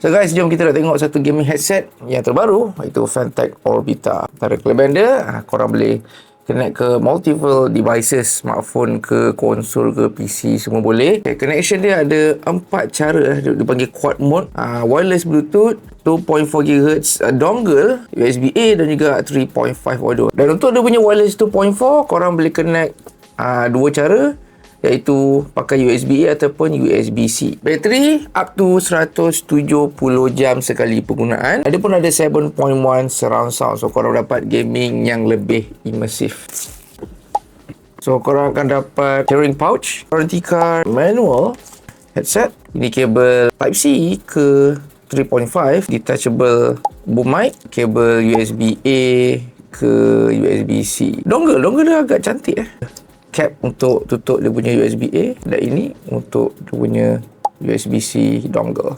So guys, jom kita nak tengok satu gaming headset yang terbaru, iaitu Fantech Orbita. Antara kelebihan dia, korang boleh connect ke multiple devices, smartphone ke, konsol ke, PC, semua boleh. Connection dia ada 4 cara. Dia panggil quad mode, wireless Bluetooth, 2.4 GHz dongle, USB-A dan juga 3.5 audio. Dan untuk dia punya wireless 2.4, korang boleh connect 2 cara, iaitu pakai USB-A ataupun USB-C. Bateri up to 170 jam sekali penggunaan. Ada pun ada 7.1 surround sound, so korang dapat gaming yang lebih imersif. So korang akan dapat carrying pouch, warranty card, manual headset. Ini kabel Type-C ke 3.5, detachable boom mic, kabel USB-A ke USB-C. Dongle dia agak cantik cap untuk tutup dia punya USB-A, dan ini untuk dia punya USB-C dongle.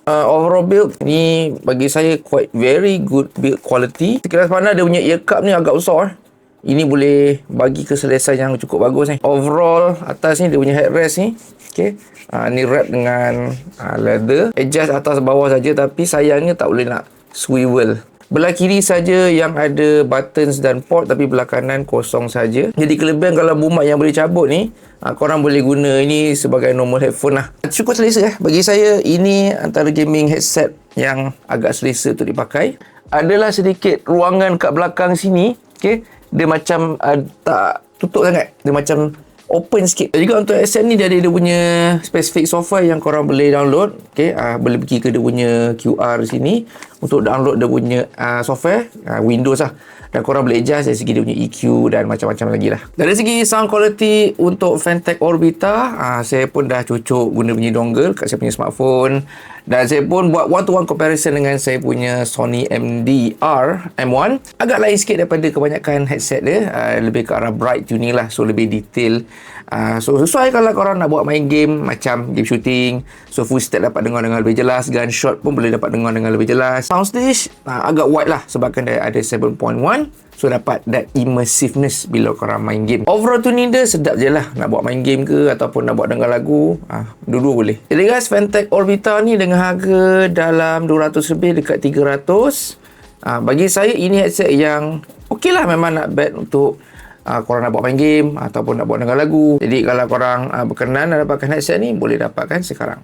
Overall build ni bagi saya quite very good build quality. Sekilas pandang dia punya ear cup ni agak besar. Ini boleh bagi keselesaan yang cukup bagus ni. Overall atas ni dia punya headrest ni, okey. Ni wrap dengan leather. Adjust atas bawah saja, tapi sayangnya tak boleh nak swivel. Belah kiri saja yang ada buttons dan port, tapi belah kanan kosong saja. Jadi kelebihan kalau boom mic yang boleh cabut ni, korang boleh guna ini sebagai normal headphone lah. Cukup selesa bagi saya. Ini antara gaming headset yang agak selesa untuk dipakai. Adalah sedikit ruangan kat belakang sini, okay? Dia macam tak tutup sangat, dia macam open sikit. Dan juga untuk headset ni dia ada dia punya specific software yang korang boleh download. Okay, boleh pergi ke dia punya QR sini untuk download dia punya software Windows lah. Dan korang boleh adjust dari segi dia punya EQ dan macam-macam lagi lah. Dari segi sound quality untuk Fantech Orbita, saya pun dah cocok guna punya dongle kat saya punya smartphone. Dan saya pun buat one-to-one comparison dengan saya punya Sony MDR M1. Agak lain sikit daripada kebanyakan headset dia. Lebih ke arah bright tuning lah, so lebih detail. So sesuai kalau korang nak buat main game macam game shooting, so full step dapat dengar dengan lebih jelas. Gunshot pun boleh dapat dengar dengan lebih jelas. Sound stage agak wide lah sebabkan dia ada 7.1, so dapat that immersiveness bila korang main game. Overall tuning dia sedap je lah. Nak buat main game ke ataupun nak buat dengar lagu, dua-dua boleh. Jadi guys, Fantech Orbita ni dengan harga dalam 200 lebih, dekat 300, bagi saya ini headset yang okey lah. Memang nak bet untuk korang nak buat main game ataupun nak buat dengar lagu. Jadi kalau korang berkenan nak dapatkan headset ni, boleh dapatkan sekarang.